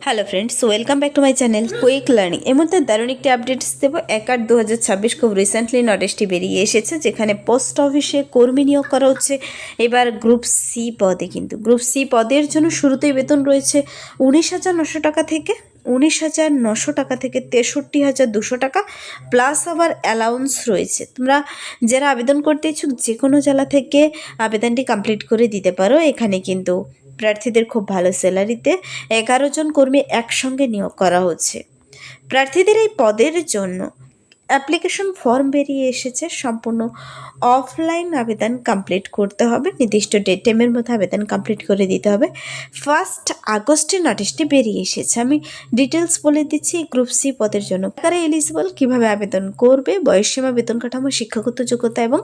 Hello friends, welcome back to my channel quick learning. এর মধ্যে দারুণ একটি আপডেটস দেবো। 1/8/2026 খুব রিসেন্টলি নোটিশটি বেরিয়ে এসেছে, যেখানে পোস্ট অফিসে কর্মী নিয়োগ করা হচ্ছে এবার গ্রুপ সি পদে। কিন্তু গ্রুপ সি পদের জন্য শুরুতেই বেতন রয়েছে 19,900 টাকা থেকে 19,900 টাকা থেকে 63,200 টাকা, প্লাস আবার অ্যালাউন্স রয়েছে। তোমরা যারা আবেদন করতে ইচ্ছুক যে কোনো জেলা থেকে আবেদনটি কমপ্লিট করে দিতে পারো। এখানে কিন্তু প্রার্থীদের খুব ভালো স্যালারিতে 11 জন কর্মী একসঙ্গে নিয়োগ করা হচ্ছে। প্রার্থীদের এই পদের জন্য অ্যাপ্লিকেশন ফর্ম বেরিয়ে এসেছে। সম্পূর্ণ অফলাইন আবেদন কমপ্লিট করতে হবে, নির্দিষ্ট ডেট টাইমের মধ্যে আবেদন কমপ্লিট করে দিতে হবে। 1 আগস্টে নোটিশটি বেরিয়ে এসেছে। আমি ডিটেলস বলে দিচ্ছি গ্রুপ সি পদের জন্য কারা এলিজিবল, কীভাবে আবেদন করবে, বয়সসীমা, বেতন কাঠামো, শিক্ষাগত যোগ্যতা এবং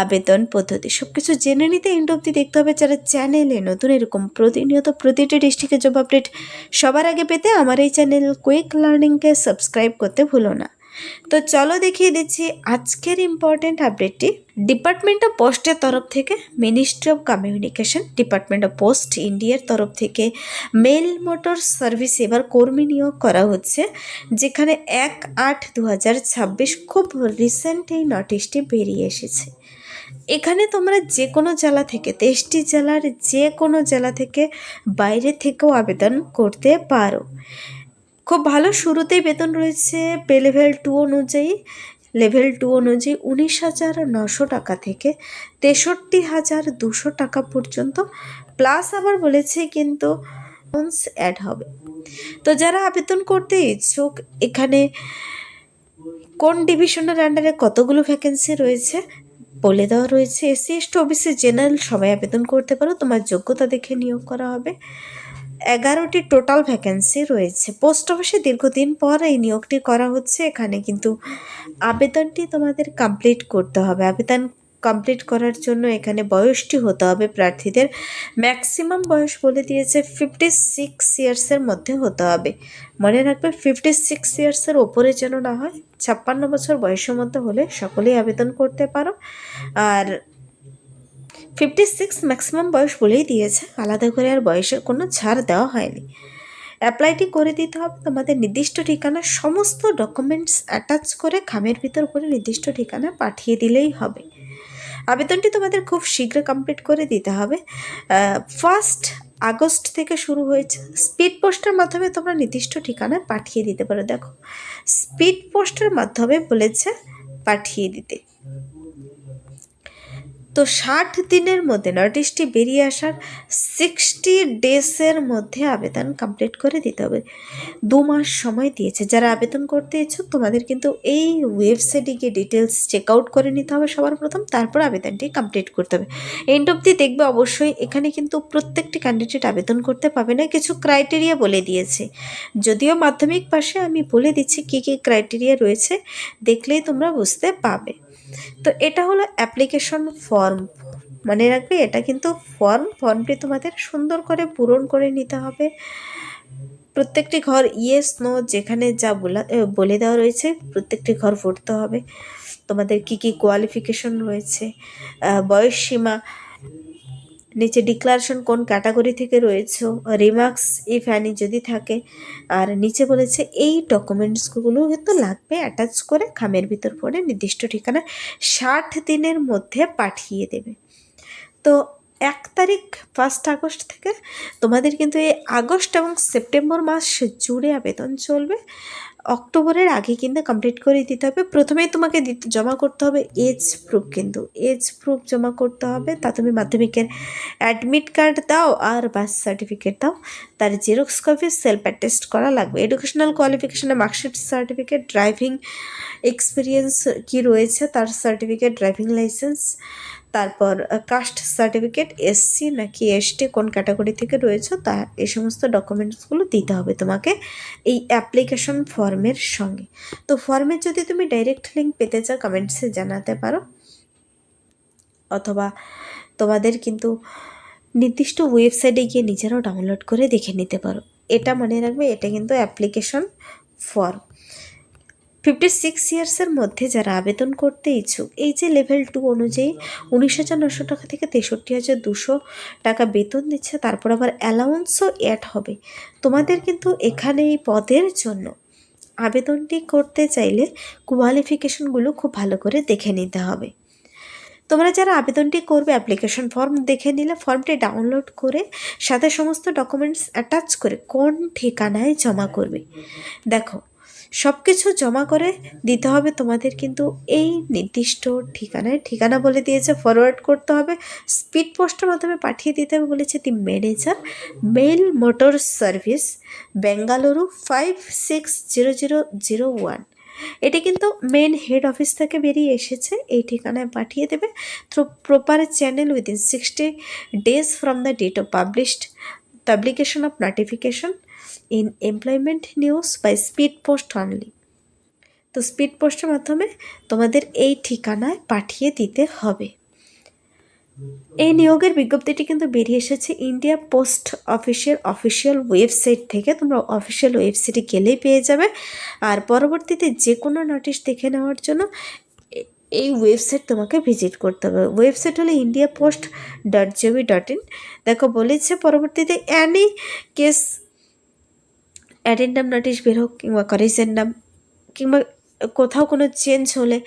আবেদন পদ্ধতি সব কিছু জেনে নিতে এন্ড অবধি দেখতে হবে। যারা চ্যানেলে নতুন এরকম প্রতিনিয়ত প্রতিটি ডিস্ট্রিক্টের জব আপডেট সবার আগে পেতে আমার এই চ্যানেল কুইক লার্নিংকে সাবস্ক্রাইব করতে ভুলো না। তো চলো দেখিয়ে দিচ্ছি আজকের ইম্পর্টেন্ট আপডেটটি। ডিপার্টমেন্ট অফ পোস্টের তরফ থেকে, ministry of communication, department of post ইন্ডিয়ার তরফ থেকে মেল মোটর সার্ভিস এবার কর্মী নিয়োগ করা হচ্ছে, যেখানে 1/8/2026 খুব রিসেন্ট এই নোটিশটি বেরিয়ে এসেছে। এখানে তোমরা যে কোনো জেলা থেকে, 23টি জেলার যে কোনো জেলা থেকে, বাইরে থেকেও আবেদন করতে পারো। খুব ভালো শুরুতেই বেতন রয়েছে পে লেভেল 2 অনুযায়ী, লেভেল 2 অনুযায়ী 19,900 টাকা থেকে 63,200 টাকা পর্যন্ত, প্লাস আবার বলেছে কিন্তু অ্যাড হবে। তো যারা আবেদন করতে ইচ্ছুক, এখানে কোন ডিভিশনের আন্ডারে কতগুলো ভ্যাকেন্সি রয়েছে বলে দেওয়া রয়েছে। এসসি এসটি ওবিসি জেনারেল সবাই আবেদন করতে পারো, তোমার যোগ্যতা দেখে নিয়োগ করা হবে। 11টি টোটাল ভ্যাকেন্সি রয়েছে। পোস্ট অফিসে দীর্ঘদিন পর এই নিয়োগটি করা হচ্ছে। এখানে কিন্তু আবেদনটি তোমাদের কমপ্লিট করতে হবে। আবেদন কমপ্লিট করার জন্য এখানে বয়সটি হতে হবে প্রার্থীদের, ম্যাক্সিমাম বয়স বলে দিয়েছে 56 ইয়ার্সের মধ্যে হতে হবে। মনে রাখবে 56 ইয়ার্সের ওপরে যেন না হয়। 56 বছর বয়সের মধ্যে হলে সকলেই আবেদন করতে পারো। আর 56 ম্যাক্সিমাম বয়স বলেই দিয়েছে, আলাদা করে আর বয়সের কোনো ছাড় দেওয়া হয়নি। অ্যাপ্লাইটি করে দিতে হবে তোমাদের নির্দিষ্ট ঠিকানা, সমস্ত ডকুমেন্টস অ্যাটাচ করে খামের ভিতর করে নির্দিষ্ট ঠিকানা পাঠিয়ে দিলেই হবে। আবেদনটি তোমাদের খুব শীঘ্র কমপ্লিট করে দিতে হবে। 1 আগস্ট থেকে শুরু হয়েছে। স্পিড পোস্টের মাধ্যমে তোমরা নির্দিষ্ট ঠিকানায় পাঠিয়ে দিতে পারো। দেখো, স্পিড পোস্টের মাধ্যমে বলেছে পাঠিয়ে দিতে। তো 60 দিনের মধ্যে, নোটিশটি বেরিয়ে আসার 60 ডেজের মধ্যে আবেদন কমপ্লিট করে দিতে হবে। 2 মাস সময় দিয়েছে। যারা আবেদন করতে ইচ্ছুক তোমাদের কিন্তু এই ওয়েবসাইটে গিয়ে ডিটেলস চেক আউট করে নিতে হবে সবার প্রথম, তারপর আবেদনটি কমপ্লিট করতে হবে। এন্ড অবধি দেখবে অবশ্যই। এখানে কিন্তু প্রত্যেকটি ক্যান্ডিডেট আবেদন করতে পাবে না, কিছু ক্রাইটেরিয়া বলে দিয়েছে। যদিও মাধ্যমিক পাশে আমি বলে দিচ্ছি কী কী ক্রাইটেরিয়া রয়েছে, দেখলেই তোমরা বুঝতে পাবে। তো এটা হলো অ্যাপ্লিকেশন ফর্ম। মনে রাখবে এটা কিন্তু ফর্মটি তোমাদের সুন্দর করে পূরণ করে নিতে হবে। প্রত্যেকটি ঘর ইয়েস নো যেখানে যা বলে দেওয়া রয়েছে প্রত্যেকটি ঘর ভরতে হবে। তোমাদের কি কি কোয়ালিফিকেশন রয়েছে, বয়স সীমা, নিচে ডিক্লারেশন কোন ক্যাটাগরি থেকে রয়েছে, রিমার্কস ইফ অ্যানি যদি থাকে, আর নিচে বলেছে এই ডকুমেন্টসগুলো কিন্তু লাগবে অ্যাটাচ করে খামের ভিতর পড়ে নির্দিষ্ট ঠিকানা 60 দিনের মধ্যে পাঠিয়ে দেবে। তো 1 তারিখ 1 আগস্ট থেকে তোমাদের কিন্তু এই আগস্ট এবং সেপ্টেম্বর মাস জুড়ে আবেদন চলবে। অক্টোবরের আগে কিন্তু কমপ্লিট করে দিতে হবে। প্রথমেই তোমাকে জমা করতে হবে এজ প্রুফ, কিন্তু এজ প্রুফ জমা করতে হবে। তা তুমি মাধ্যমিকের অ্যাডমিট কার্ড দাও আর বার্থ সার্টিফিকেট দাও, তার জেরক্স কপি সেলফ অ্যাটেস্ট করা লাগবে। এডুকেশনাল কোয়ালিফিকেশনে মার্কশিট, সার্টিফিকেট, ড্রাইভিং এক্সপিরিয়েন্স কি রয়েছে তার সার্টিফিকেট, ড্রাইভিং লাইসেন্স, তারপর কাস্ট সার্টিফিকেট, এসসি নাকি এসটি কোন ক্যাটাগরি থেকে রয়েছে তা, এই সমস্ত ডকুমেন্টসগুলো দিতে হবে তোমাকে এই অ্যাপ্লিকেশন ফর্মের সঙ্গে। তো ফর্মের যদি তুমি ডাইরেক্ট লিঙ্ক পেতে চাও কমেন্টসে জানাতে পারো, অথবা তোমাদের কিন্তু নির্দিষ্ট ওয়েবসাইটে গিয়ে নিজেরাও ডাউনলোড করে দেখে নিতে পারো। এটা মনে রাখবে, এটা কিন্তু অ্যাপ্লিকেশন ফর্ম। 56 ইয়ার্সের মধ্যে যারা আবেদন করতে ইচ্ছুক, এই যে লেভেল 2 অনুযায়ী 19,900 টাকা থেকে 63,200 টাকা বেতন দিচ্ছে, তারপর আবার অ্যালাউন্সও অ্যাড হবে। তোমাদের কিন্তু এখানে এই পদের জন্য আবেদনটি করতে চাইলে কোয়ালিফিকেশনগুলো খুব ভালো করে দেখে নিতে হবে। তোমরা যারা আবেদনটি করবে অ্যাপ্লিকেশন ফর্ম দেখে নিলে, ফর্মটি ডাউনলোড করে সাথে সমস্ত ডকুমেন্টস অ্যাটাচ করে কোন ঠিকানায় জমা করবে। দেখো, সব কিছু জমা করে দিতে হবে তোমাদের কিন্তু এই নির্দিষ্ট ঠিকানায়। ঠিকানা বলে দিয়েছে, ফরওয়ার্ড করতে হবে, স্পিড পোস্টের মাধ্যমে পাঠিয়ে দিতে হবে বলেছে। The manager, mail motor service, Bengaluru 560001। এটি কিন্তু মেন হেড অফিস থেকে বেরিয়ে এসেছে। এই ঠিকানায় পাঠিয়ে দেবে through proper channel within 60 days from the date of publication of notification in employment news by speed post only. তো স্পিড পোস্টের মাধ্যমে তোমাদের এই ঠিকানায় পাঠিয়ে দিতে হবে। এই নিয়োগের বিজ্ঞপ্তিটি কিন্তু বেরিয়ে এসেছে ইন্ডিয়া পোস্ট অফিসের অফিসিয়াল ওয়েবসাইট থেকে। তোমরা অফিসিয়াল ওয়েবসাইটে গেলেই পেয়ে যাবে। আর পরবর্তীতে যে কোনো নোটিশ দেখে নেওয়ার জন্য এই ওয়েবসাইট তোমাকে ভিজিট করতে হবে। ওয়েবসাইট হলো indiapost.gov.in। দেখো বলেছে পরবর্তীতে অ্যানি কেস অ্যাডেন্ডাম নোটিশ বের হোক কিংবা করেজেন্ডাম কিংবা কোথাও কোনো চেঞ্জ হলে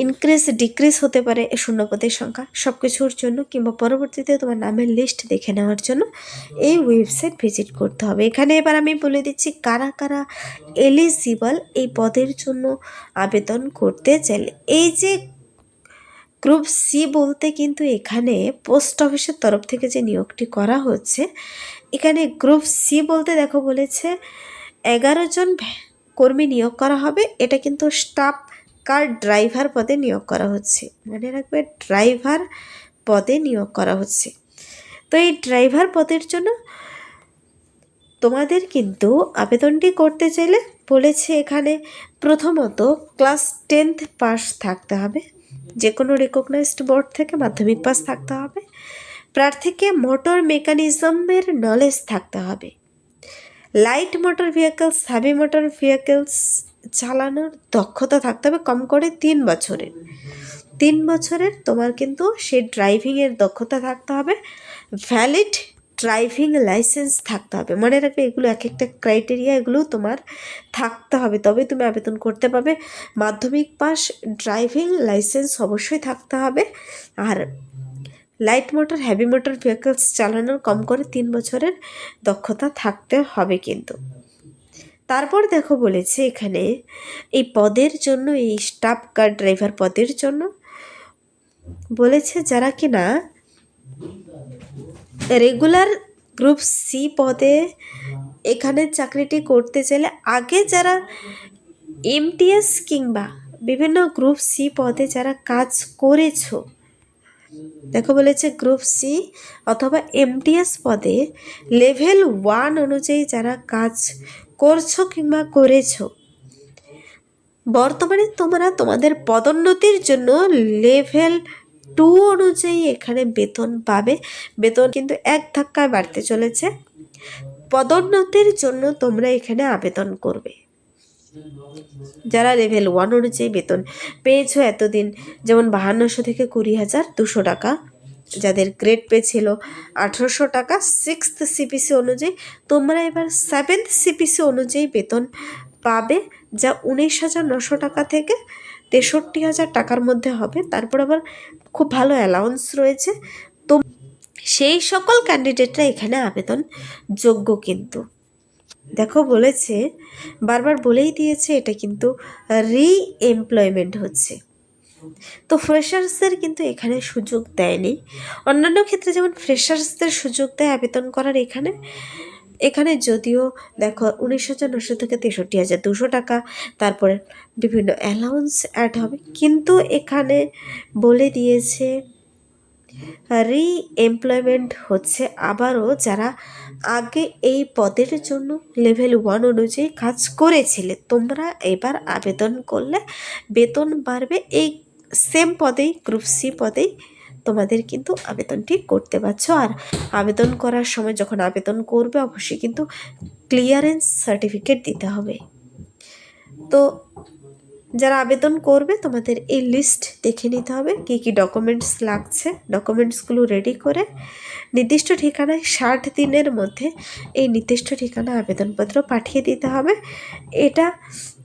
ইনক্রিজ ডিক্রিজ হতে পারে শূন্যপদের সংখ্যা, সব কিছুর জন্য কিংবা পরবর্তীতে তোমার নামের লিস্ট দেখে নেওয়ার জন্য এই ওয়েবসাইট ভিজিট করতে হবে। এখানে এবার আমি বলে দিচ্ছি কারা কারা এলিজিবল এই পদের জন্য আবেদন করতে চাইলে। এই যে গ্রুপ সি বলতে কিন্তু এখানে পোস্ট অফিসের তরফ থেকে যে নিয়োগটি করা হচ্ছে, এখানে গ্রুপ সি বলতে দেখো বলেছে 11 জন কর্মী নিয়োগ করা হবে। এটা কিন্তু স্টাফ কার ড্রাইভার পদে নিয়োগ করা হচ্ছে। মনে রাখবে, ড্রাইভার পদে নিয়োগ করা হচ্ছে। তো এই ড্রাইভার পদের জন্য তোমাদের কিন্তু আবেদনটি করতে চাইলে বলেছে এখানে প্রথমত ক্লাস 10th পাস থাকতে হবে, যে কোনো রেকগনাইজড বোর্ড থেকে মাধ্যমিক পাস থাকতে হবে। প্রার্থীকে মোটর মেকানিজমের নলেজ থাকতে হবে। Light motor vehicles, heavy motor vehicles চালানোর দক্ষতা থাকতে হবে কম করে 3 বছরের। 3 বছরের তোমার কিন্তু সেই ড্রাইভিংয়ের দক্ষতা থাকতে হবে। ভ্যালিড ড্রাইভিং লাইসেন্স থাকতে হবে। মনে রাখবে, এগুলো এক একটা ক্রাইটেরিয়া, এগুলো তোমার থাকতে হবে, তবে তুমি আবেদন করতে পারবে। মাধ্যমিক পাস, ড্রাইভিং লাইসেন্স অবশ্যই থাকতে হবে। আর light motor, heavy motor vehicles চালানোর কম করে 3 বছরের দক্ষতা থাকতে হবে কিন্তু। তারপর দেখো বলেছে এখানে এই পদের জন্য, এই স্টাফ কার ড্রাইভার পদের জন্য বলেছে যারা কিনা রেগুলার গ্রুপ সি পদে এখানে চাকরিটি করতে চাইলে আগে যারা এমটিএস কিংবা বিভিন্ন গ্রুপ সি পদে যারা কাজ করেছো, দেখো বলেছে গ্রুপ সি অথবা এমটিএস পদে লেভেল 1 অনুযায়ী যারা কাজ করছো কিংবা করেছো, বর্তমানে তোমরা তোমাদের পদোন্নতির জন্য লেভেল 2 অনুযায়ী এখানে বেতন পাবে। বেতন কিন্তু এক ধাক্কায় বাড়তে চলেছে। পদোন্নতির জন্য তোমরা এখানে আবেদন করবে। যারা লেভেল 1 অনুযায়ী বেতন পেয়েছো এতদিন, যেমন 5200 থেকে 20,200 টাকা, যাদের গ্রেড পে ছিল 1800 টাকা 6th সিপিসি অনুযায়ী, তোমরা এবার 7th সিপিসি অনুযায়ী বেতন পাবে, যা 19,900 টাকা থেকে 63,000 টাকার মধ্যে হবে। তারপর আবার খুব ভালো অ্যালাউন্স রয়েছে। তো সেই সকল ক্যান্ডিডেটরা এখানে আবেদন যোগ্য কিন্তু। দেখো বলেছে, বারবার বলেই দিয়েছে, এটা কিন্তু রি-এমপ্লয়মেন্ট হচ্ছে। তো ফ্রেশার্সদের কিন্তু এখানে সুযোগ দেয়নি। অন্যান্য ক্ষেত্রে যেমন ফ্রেশার্সদের সুযোগ দেয় আবেদন করার, এখানে যদিও দেখো 19,900 থেকে 63,200 টাকা, তারপরে বিভিন্ন অ্যালাউন্স অ্যাড হবে, কিন্তু এখানে বলে দিয়েছে রি-এমপ্লয়মেন্ট হচ্ছে আবারও যারা আগে এই পদের জন্য লেভেল 1 অনুযায়ী কাজ করেছিলে, তোমরা এবার আবেদন করলে বেতন বাড়বে। এই সেম পদেই, গ্রুপ সি পদেই তোমাদের কিন্তু আবেদনটি করতে পারছো। আর আবেদন করার সময় যখন আবেদন করবে অবশ্যই কিন্তু ক্লিয়ারেন্স সার্টিফিকেট দিতে হবে। তো যারা আবেদন করবে তোমাদের এই লিস্ট দেখে নিতে হবে কী কী ডকুমেন্টস লাগছে। ডকুমেন্টসগুলো রেডি করে নির্দিষ্ট ঠিকানায় 60 দিনের মধ্যে এই নির্দিষ্ট ঠিকানায় আবেদনপত্র পাঠিয়ে দিতে হবে। এটা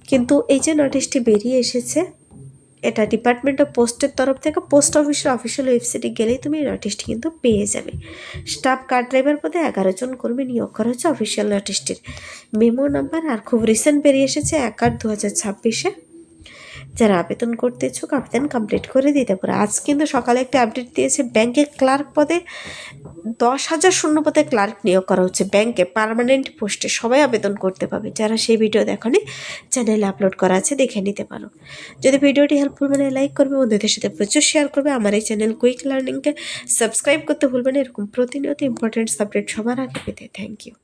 কিন্তু এই যে নোটিশটি বেরিয়ে এসেছে, এটা ডিপার্টমেন্ট অফ পোস্টের তরফ থেকে পোস্ট অফিসের অফিসিয়াল ওয়েবসাইটে গেলেই তুমি এই নোটিশটি কিন্তু পেয়ে যাবে। স্টাফ কার ড্রাইভার পদে 11 জন কর্মী নিয়োগ করা হচ্ছে অফিসিয়াল নোটিশটির মেমো নাম্বার আর খুব রিসেন্ট বেরিয়ে এসেছে 1/8/2026-এ। যারা আবেদন করতে ইচ্ছুক আবেদন কমপ্লিট করে দিতে পারে। আজ কিন্তু সকালে একটা আপডেট দিয়েছে, ব্যাংকে ক্লার্ক পদে 10,000 শূন্যপদে ক্লার্ক নিয়োগ করা হচ্ছে ব্যাংকে পার্মানেন্ট পোস্টে। সবাই আবেদন করতে পারবে। যারা সেই ভিডিও দেখনি চ্যানেলে আপলোড করা আছে, দেখে নিতে পারো। যদি ভিডিওটি হেল্পফুল মানে লাইক করবে, বন্ধুদের সাথে প্রচুর শেয়ার করবে। আমার এই চ্যানেল কুইক লার্নিংকে সাবস্ক্রাইব করতে ভুলবে না এরকম প্রতিনিয়ত ইম্পর্টেন্ট সাবজেক্ট সবার আগে পেতে। Thank you.